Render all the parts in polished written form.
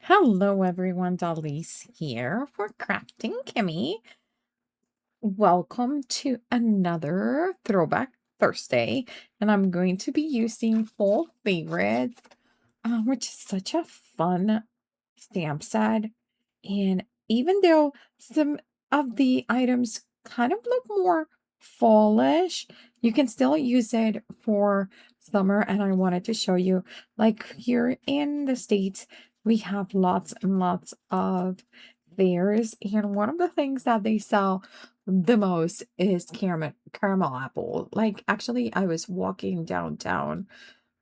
Hello everyone, Dalis here for Kraftin Kimmie. Welcome to another Throwback Thursday, and I'm going to be using Fall Favorites, which is such a fun stamp set. And even though some of the items kind of look more fallish, you can still use it for summer. And I wanted to show you, like here in the States, we have lots and lots of fairs. And one of the things that they sell the most is caramel apple. Like actually, I was walking downtown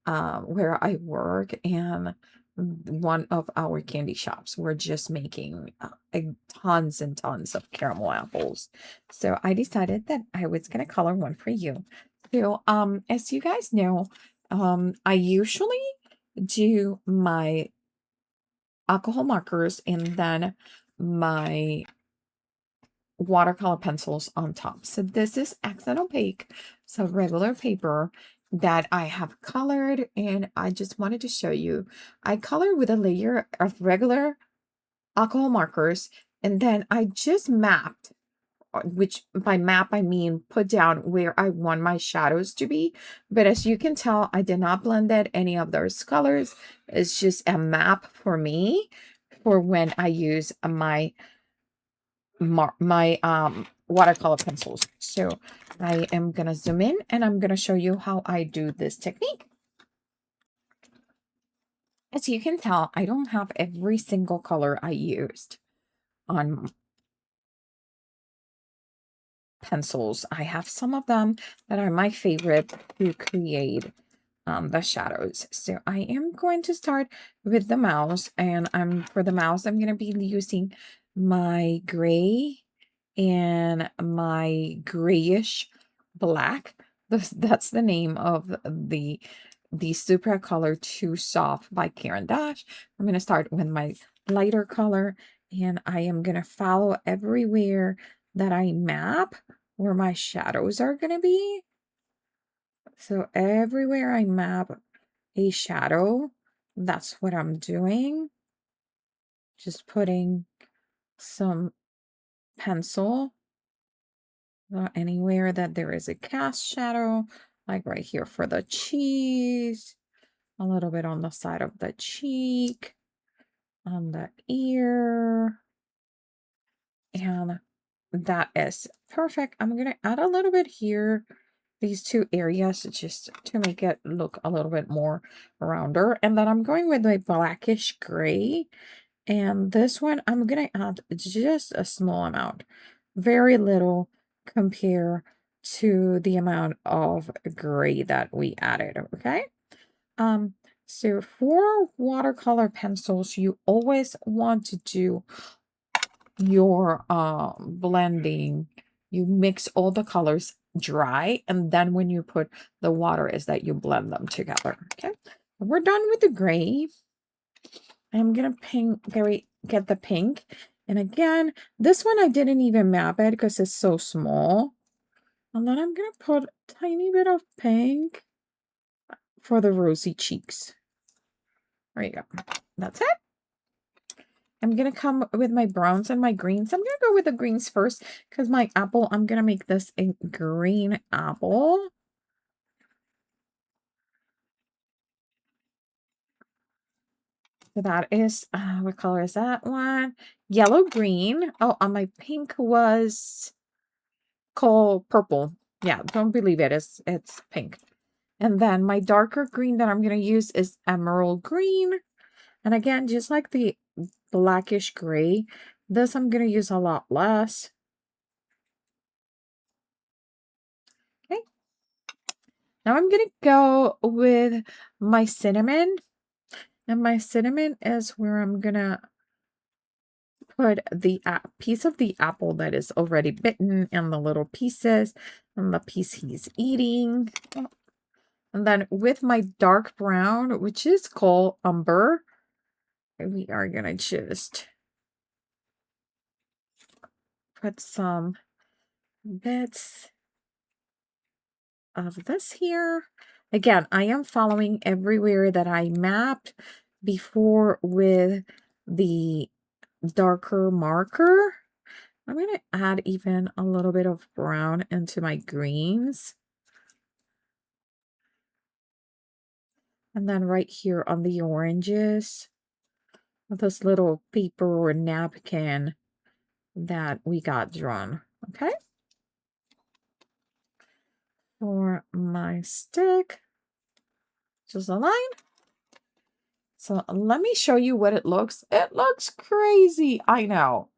where I work, and one of our candy shops were just making tons and tons of caramel apples. So I decided that I was going to color one for you. So, as you guys know, I usually do my alcohol markers and then my watercolor pencils on top. So this is accent opaque, so regular paper that I have colored, and I just wanted to show you. I colored with a layer of regular alcohol markers, and then I just mapped, which by map I mean put down where I want my shadows to be. But as you can tell, I did not blend out any of those colors. It's just a map for me for when I use my watercolor pencils. So I am gonna zoom in and I'm gonna show you how I do this technique. As you can tell, I don't have every single color I used on pencils. I have some of them that are my favorite to create the shadows. So I am going to start with the mouse, and for the mouse I'm going to be using my gray and my grayish black. That's the name of the Super Color Too Soft by Karen Dash. I'm going to start with my lighter color, and I am going to follow everywhere that I map where my shadows are going to be. So everywhere I map a shadow, that's what I'm doing. Just putting some pencil anywhere that there is a cast shadow, like right here for the cheese, a little bit on the side of the cheek, on the ear, and that is perfect. I'm going to add a little bit here, these two areas, just to make it look a little bit more rounder. And then I'm going with my blackish gray. And this one, I'm going to add just a small amount, very little compare to the amount of gray that we added, okay? So for watercolor pencils, you always want to do your blending. You mix all the colors dry, and then when you put the water is that you blend them together, okay? We're done with the gray. I'm gonna get the pink. And again, this one I didn't even map it because it's so small. And then I'm gonna put a tiny bit of pink for the rosy cheeks. There you go. That's it. I'm gonna come with my browns and my greens. I'm gonna go with the greens first because my apple, I'm gonna make this a green apple. So that is, what color is that one? Yellow green. Oh, on my pink was called purple. Yeah, don't believe it. It's pink. And then my darker green that I'm going to use is emerald green. And again, just like the blackish gray, this I'm going to use a lot less. Okay. Now I'm going to go with my cinnamon. And my cinnamon is where I'm going to put the piece of the apple that is already bitten and the little pieces and the piece he's eating. And then with my dark brown, which is called umber, we are going to just put some bits of this here. Again, I am following everywhere that I mapped before with the darker marker, I'm going to add even a little bit of brown into my greens. And then right here on the oranges, this little paper or napkin that we got drawn. Okay. For my stick, just a line. So let me show you what it looks. It looks crazy. I know.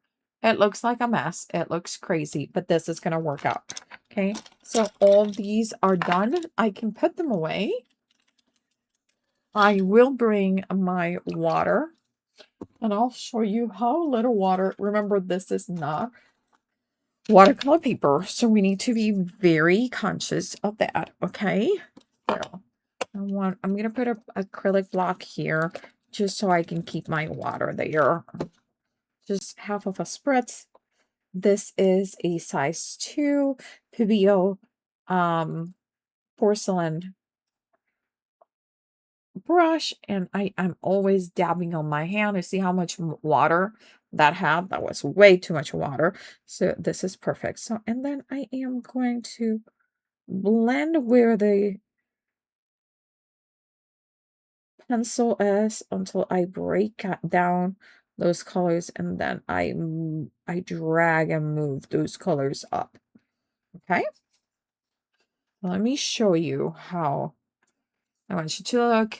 It looks like a mess. It looks crazy, but this is going to work out. Okay. So all these are done. I can put them away. I will bring my water and I'll show you how little water. Remember, this is not watercolor paper, so we need to be very conscious of that. Okay. So I'm going to put an acrylic block here just so I can keep my water there. Just half of a spritz. This is a size 2 Pibio porcelain brush, and I'm always dabbing on my hand to see how much water that had. That was way too much water. So this is perfect. So, and then I am going to blend where the pencil is until I break down those colors, and then I drag and move those colors up. Okay. Let me show you how. I want you to look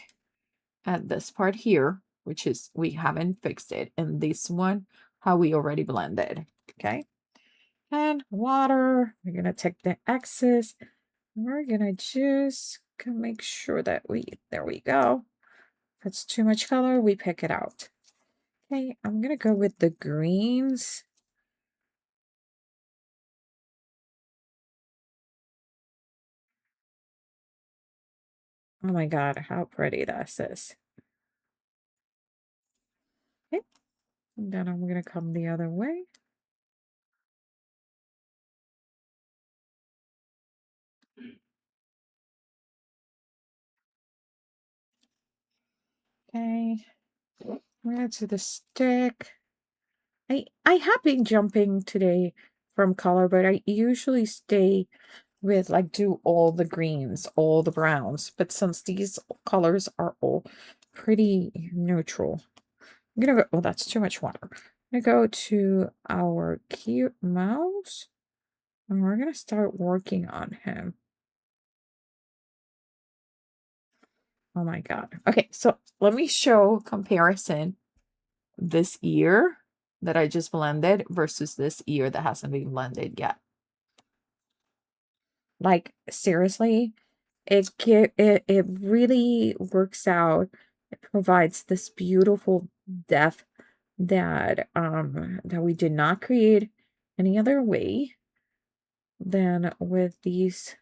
at this part here, which is we haven't fixed it, and this one how we already blended. Okay. And water, we're gonna take the excess. We're gonna just make sure that there we go. If it's too much color, we pick it out. Okay, I'm gonna go with the greens. Oh my god, how pretty this is. Okay, and then I'm gonna come the other way. Okay, we're gonna do the stick. I have been jumping today from color, but I usually stay with like do all the greens, all the browns. But since these colors are all pretty neutral, I'm gonna go. Oh, that's too much water. I'm gonna go to our cute mouse, and we're gonna start working on him. Oh my god. Okay, so let me show comparison this ear that I just blended versus this ear that hasn't been blended yet. Like seriously, it really works out. It provides this beautiful depth that we did not create any other way than with these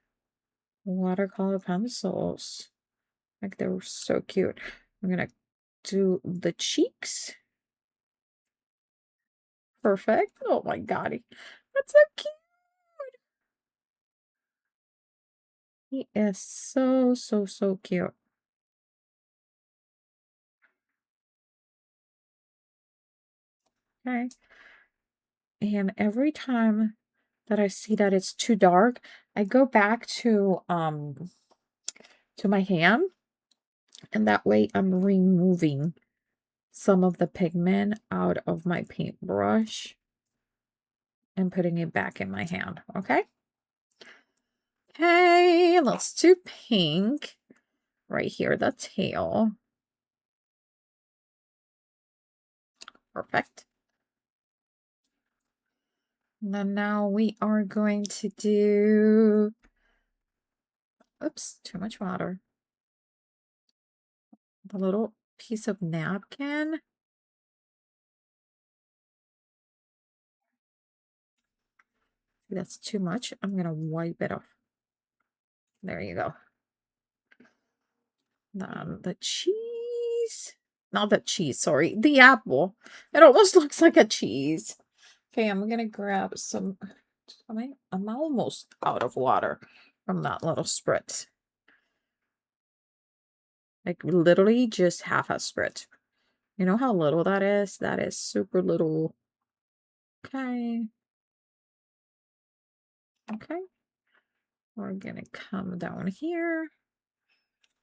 watercolor pencils. Like they were so cute. I'm gonna do the cheeks. Perfect. Oh my god. That's so cute. He is so, so, so cute. Okay. And every time that I see that it's too dark, I go back to my hand, and that way I'm removing some of the pigment out of my paintbrush and putting it back in my hand. Okay. Okay, let's do pink right here, the tail. Perfect. And then now we are going to do, oops, too much water. The little piece of napkin. See, that's too much. I'm going to wipe it off. There you go. The cheese. Not the cheese, sorry. The apple. It almost looks like a cheese. Okay, I'm going to grab some. I'm almost out of water from that little spritz. Like literally just half a spritz. You know how little that is? That is super little. Okay. Okay. We're gonna come down here.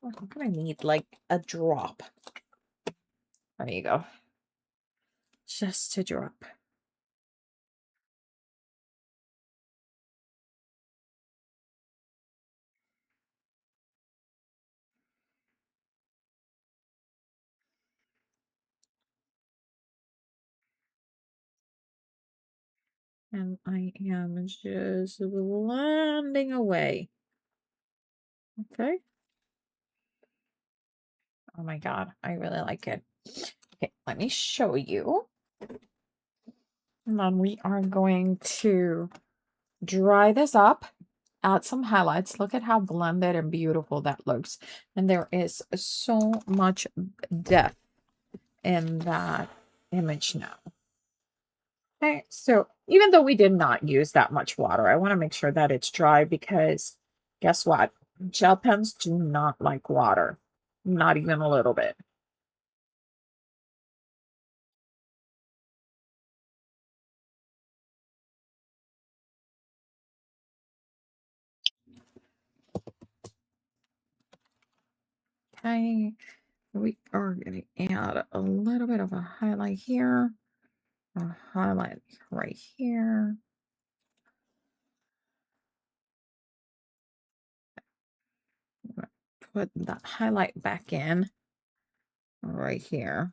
Oh, I'm gonna need like a drop. There you go. Just a drop. And I am just blending away. Okay. Oh my God, I really like it. Okay, let me show you. And then we are going to dry this up, add some highlights. Look at how blended and beautiful that looks. And there is so much depth in that image now. Okay, so even though we did not use that much water, I want to make sure that it's dry because guess what? Gel pens do not like water, not even a little bit. Okay, we are going to add a little bit of a highlight here, a highlight right here. Put that highlight back in right here.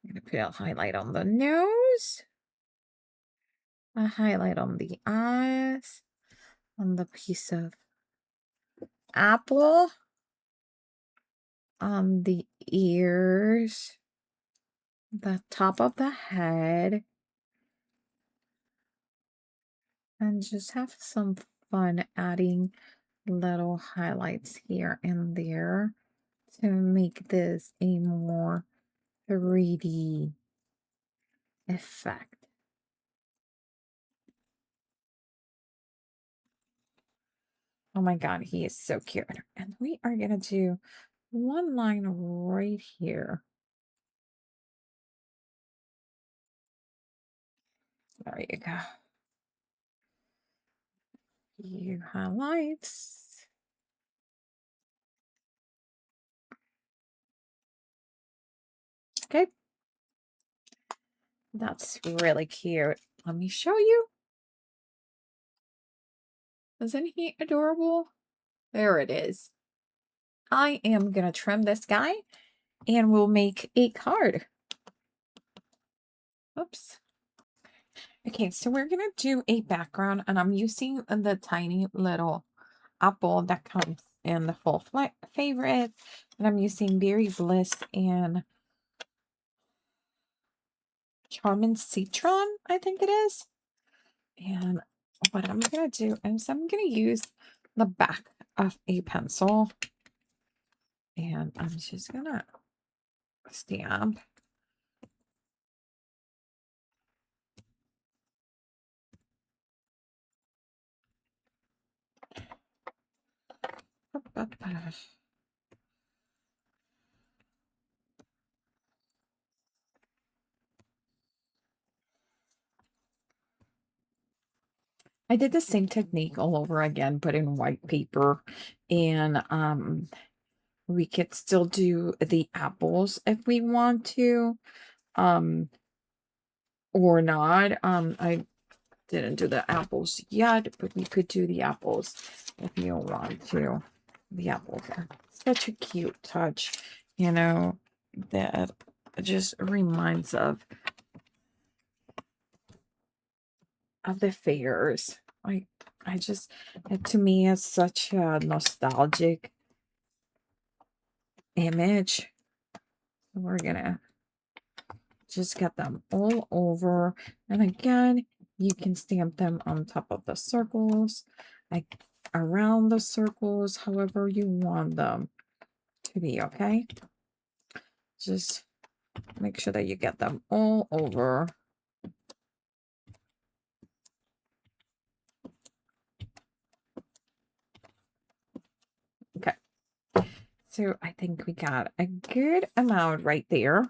I'm going to put a highlight on the nose, a highlight on the eyes, on the piece of apple, on the ears, the top of the head, and just have some fun adding little highlights here and there to make this a more 3D effect. Oh my God, he is so cute. And we are going to do one line right here. There you go. You highlights. Okay. That's really cute. Let me show you. Isn't he adorable? There it is. I am going to trim this guy and we'll make a card. Oops. Okay, so we're going to do a background and I'm using the tiny little apple that comes in the full favorite. And I'm using Berry Bliss and Charmin Citron, I think it is. And what I'm going to do is I'm going to use the back of a pencil. And I'm just going to stamp. I did the same technique all over again, but in white paper. And we could still do the apples if we want to. Or not. I didn't do the apples yet, but we could do the apples if you want to. The apples are such a cute touch, you know, that just reminds of the fairs. I just, to me, it's such a nostalgic image. We're gonna just get them all over. And again, you can stamp them on top of the circles, like around the circles, however you want them to be, okay? Just make sure that you get them all over. Okay. So I think we got a good amount right there.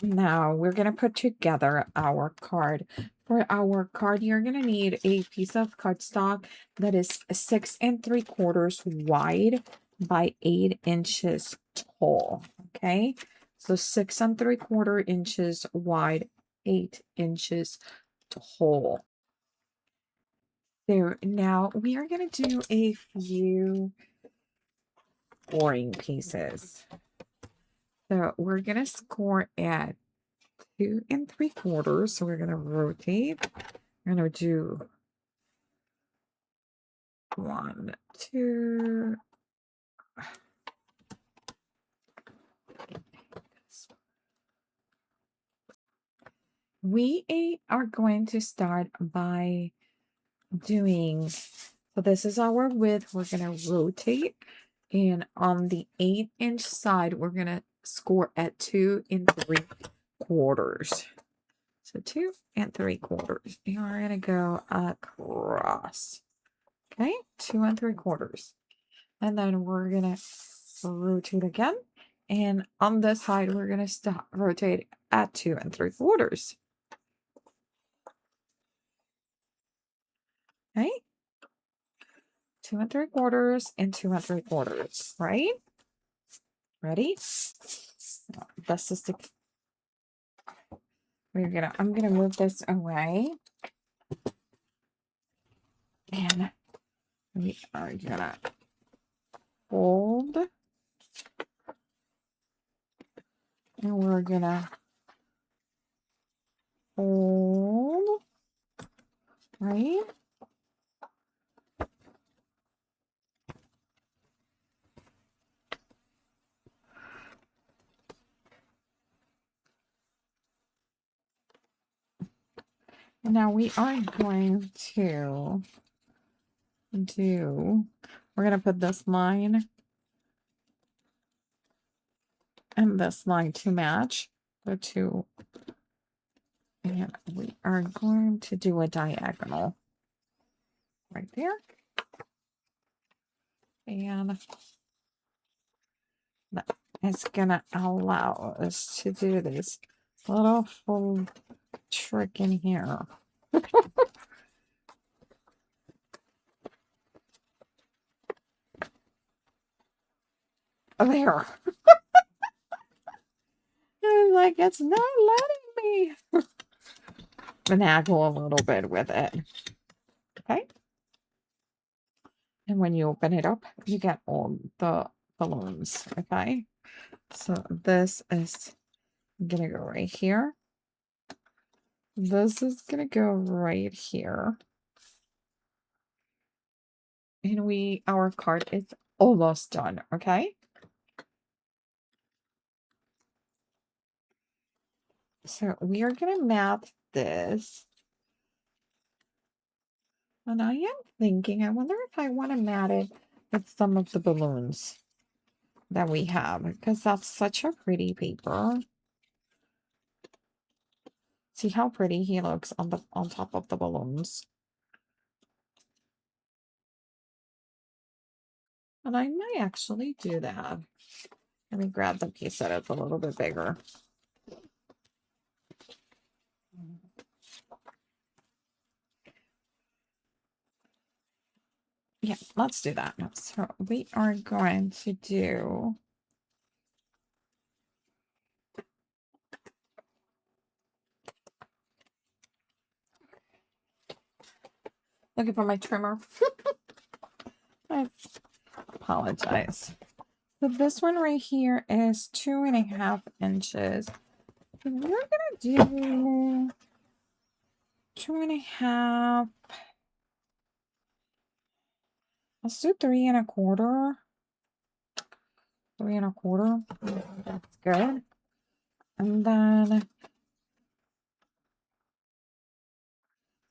Now we're going to put together our card. For our card, you're going to need a piece of cardstock that is 6 3/4 wide by 8 inches tall. Okay, so 6 3/4 inches wide, 8 inches tall. So now we are going to do a few scoring pieces. So we're going to score at 2 3/4. So we're going to rotate. We're going to do 1, 2. We are going to start by doing, so this is our width. We're going to rotate. And on the 8-inch side, we're going to score at 2 3/4. So 2 3/4. And we're going to go across. Okay, 2 3/4. And then we're going to rotate again. And on this side, we're going to stop rotate at 2 3/4. Okay, 2 3/4 and 2 3/4. Right? Ready? This is the. I'm gonna move this away, and we are gonna fold, and we're gonna fold, right? And now we are going to we're gonna put this line and this line to match the two. And we are going to do a diagonal right there. And that is gonna allow us to do this little full trick in here. There. Like, it's not letting me finagle a little bit with it. Okay. And when you open it up, you get all the balloons. Okay. So this is gonna go right here. This is gonna go right here. And our card is almost done. Okay. So we are gonna map this. And I am thinking, I wonder if I want to mat it with some of the balloons that we have, because that's such a pretty paper. See how pretty he looks on top of the balloons. And I might actually do that. Let me grab the piece that is a little bit bigger. Yeah, let's do that. So we are going to do looking for my trimmer. I apologize. So this one right here is 2.5 inches. And we're gonna do 2.5. Let's do 3 1/4. 3 1/4. That's good. And then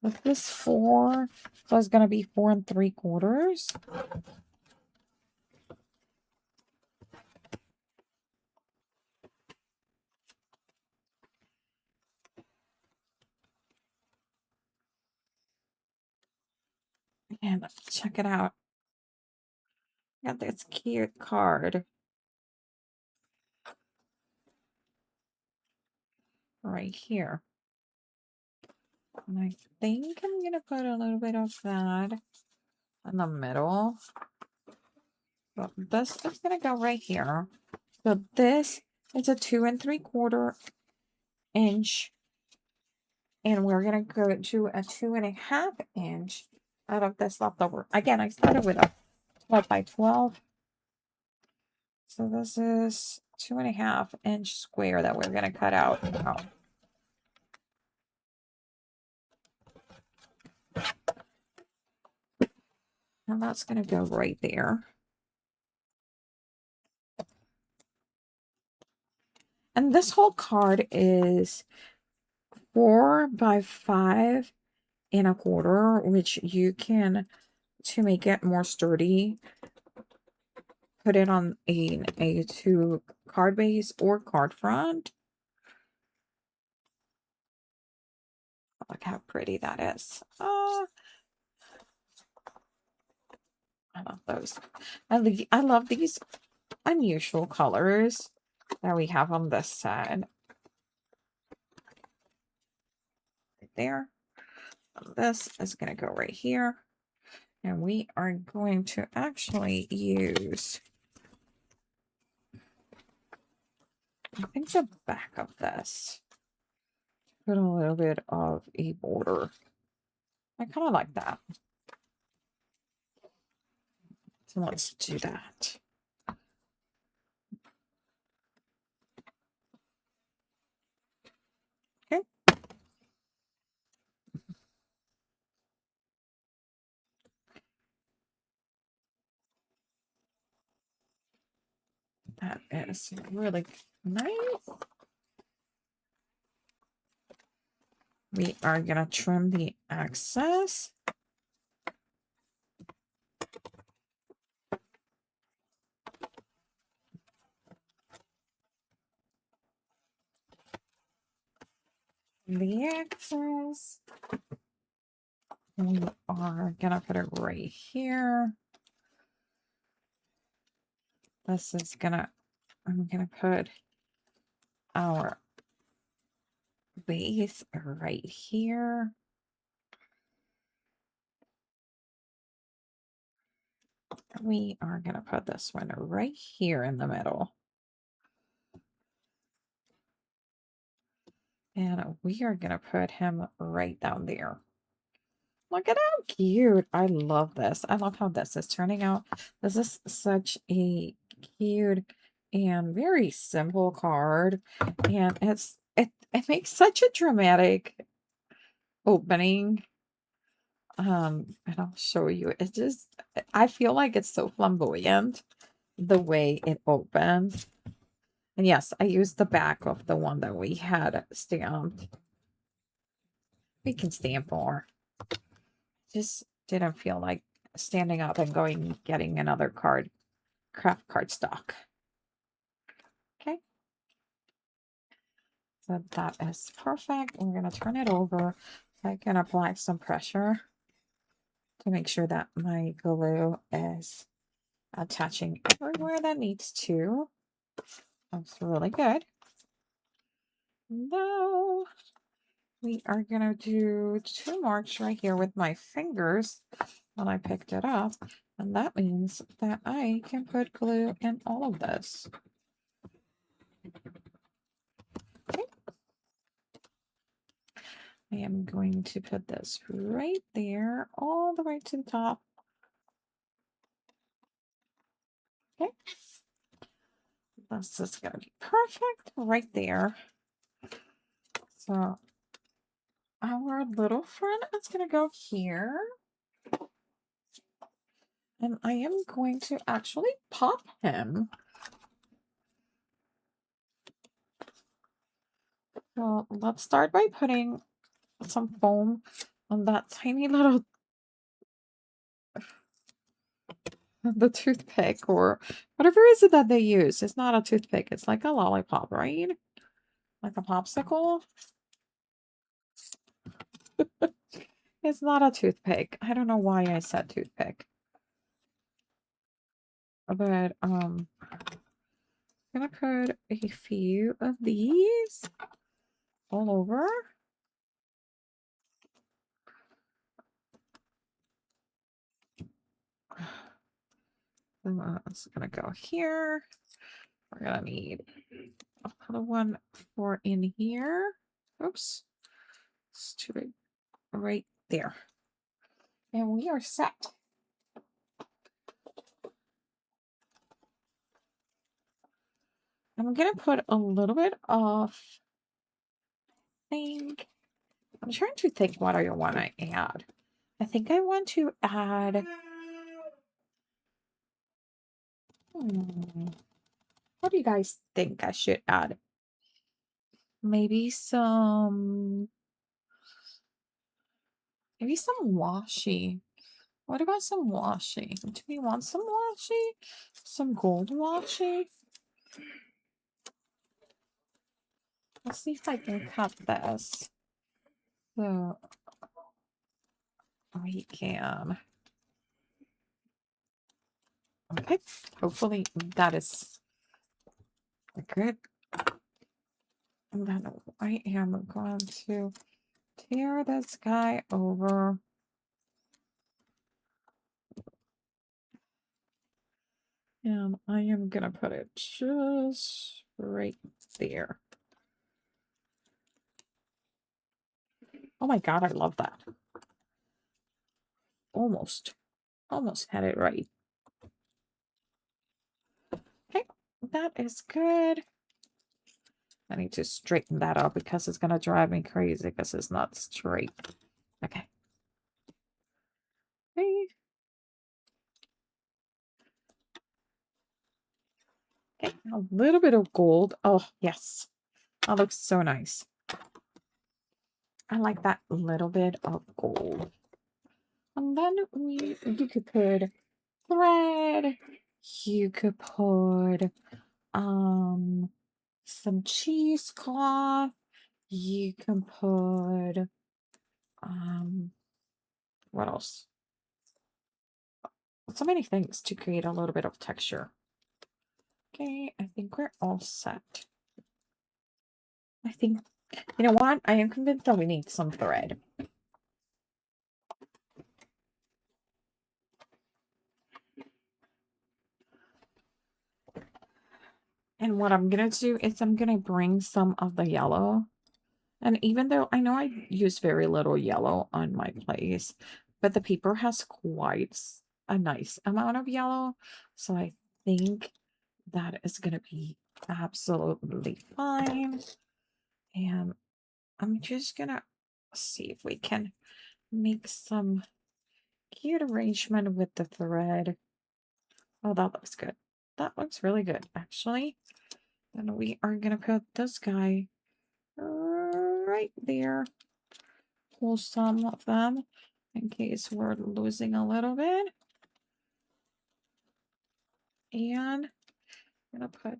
with this 4, so it's gonna be 4 3/4. And check it out. Got this cute card right here. And I think I'm going to put a little bit of that in the middle. But this is going to go right here. So this is a 2 3/4 inch. And we're going to go to a 2.5 inch out of this leftover. Again, I started with a 12 by 12. So this is 2.5 inch square that we're going to cut out now. And that's going to go right there. And this whole card is 4 by 5.25, which you can, to make it more sturdy, put it on a A2 card base or card front. Look how pretty that is. I love those. I love these unusual colors that we have on this side. Right there. This is going to go right here. And we are going to actually use, I think, the back of this. Put a little bit of a border. I kind of like that. So let's do that. Okay. That is really nice. We are going to trim the excess. The excess. We are going to put it right here. This is going to, I'm going to put our base right here. We are going to put this one right here in the middle. And we are going to put him right down there. Look at how cute. I love this. I love how this is turning out. This is such a cute and very simple card. And it makes such a dramatic opening. And I'll show you. It just, I feel like it's so flamboyant the way it opens. And yes, I used the back of the one that we had stamped. We can stamp more. Just didn't feel like standing up and going getting another craft cardstock. Okay. So that is perfect. We're going to turn it over. I can apply some pressure to make sure that my glue is attaching everywhere that needs to. That's really good. Now we are going to do 2 marks right here with my fingers when I picked it up. And that means that I can put glue in all of this. Okay. I am going to put this right there, all the way to the top. Okay. This is going to be perfect right there. So our little friend is going to go here. And I am going to actually pop him. So let's start by putting some foam on that tiny little the toothpick or whatever is it that they use. It's not a toothpick. It's like a lollipop, right? Like a popsicle. It's not a toothpick. I don't know why I said toothpick. But I'm gonna put a few of these all over. It's gonna go here. We're gonna need another one for in here. Oops, it's too big. Right there. And we are set. I'm gonna put a little bit of thing. I'm trying to think what I want to add. I think I want to add. What do you guys think I should add? Maybe some. Maybe some washi. What about some washi? Do we want some washi? Some gold washi? Let's see if I can cut this. So we can. Okay, hopefully that is good. And then I am going to tear this guy over. And I am going to put it just right there. Oh my god, I love that. Almost had it right. Okay, that is good. I need to straighten that up because it's going to drive me crazy because it's not straight. Okay. Okay. Okay, a little bit of gold. Oh, yes. That looks so nice. I like that little bit of gold. And then you could put thread. You could put some cheesecloth. You can put what else? So many things to create a little bit of texture. Okay, I think we're all set. I think, you know what? I am convinced that we need some thread. And what I'm going to do is I'm going to bring some of the yellow. And even though I know I use very little yellow on my place, but the paper has quite a nice amount of yellow. So I think that is going to be absolutely fine. And I'm just going to see if we can make some cute arrangement with the thread. Oh, that looks good. That looks really good, actually. Then we are going to put this guy right there. Pull some of them in case we're losing a little bit. And I'm going to put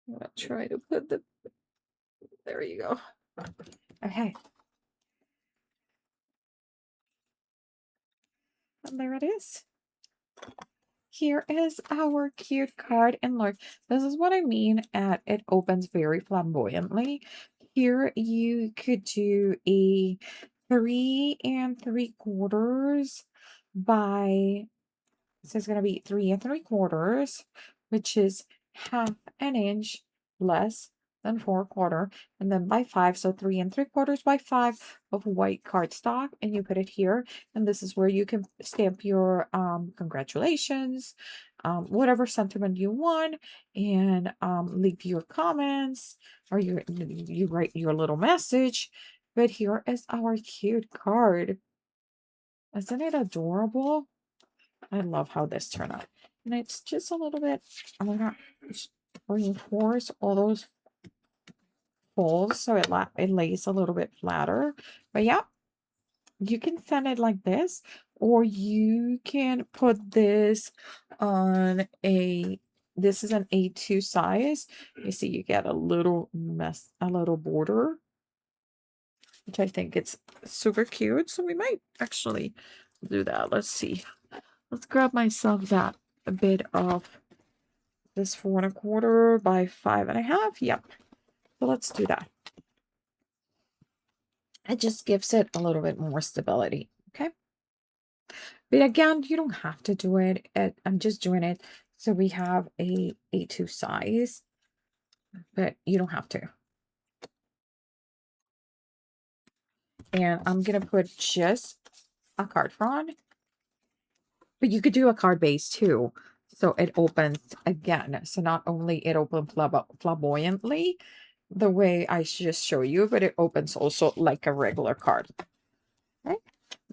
I'm gonna try to put the there you go. Okay. And there it is. Here is our cute card, and look, this is what I mean at it opens very flamboyantly. Here you could do a 3 3/4 by, so it's going to be 3 3/4, which is half an inch less than 4/4, and then by 5, so 3 3/4 by 5 of white cardstock, and you put it here, and this is where you can stamp your congratulations, whatever sentiment you want, and leave your comments, or you write your little message. But here is our cute card. Isn't it adorable? I love how this turned out. And it's just a little bit, I'm gonna reinforce all those folds so it lays a little bit flatter. But yeah, you can send it like this, or you can put this on this is an A2 size. You see, you get a little border. which I think it's super cute. So we might actually do that. Let's see. Let's grab myself that a bit of this 4 1/4 by 5 1/2. Yep. So let's do that. It just gives it a little bit more stability. Okay. But again, you don't have to do it. I'm just doing it so we have a A2 size, but you don't have to. And I'm going to put just a card front, but you could do a card base too. So it opens again. So not only it opens flamboyantly the way I just show you, but it opens also like a regular card. Okay.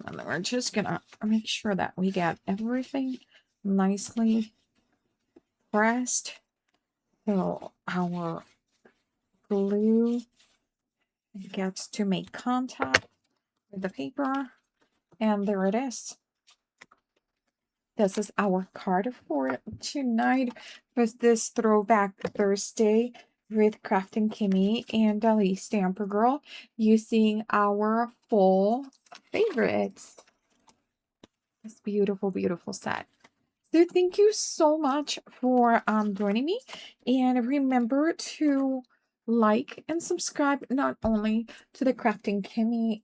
And then we're just gonna make sure that we get everything nicely pressed. So our glue gets to make contact with the paper. And there it is. This is our card for tonight with this Throwback Thursday with Kraftin Kimmie and Dalis Stamper Girl using our full favorites. This beautiful, beautiful set. So thank you so much for joining me. And remember to like and subscribe not only to the Kraftin Kimmie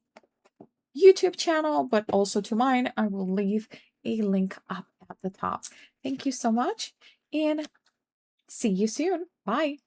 YouTube channel, but also to mine. I will leave a link up at the top. Thank you so much and see you soon. Bye.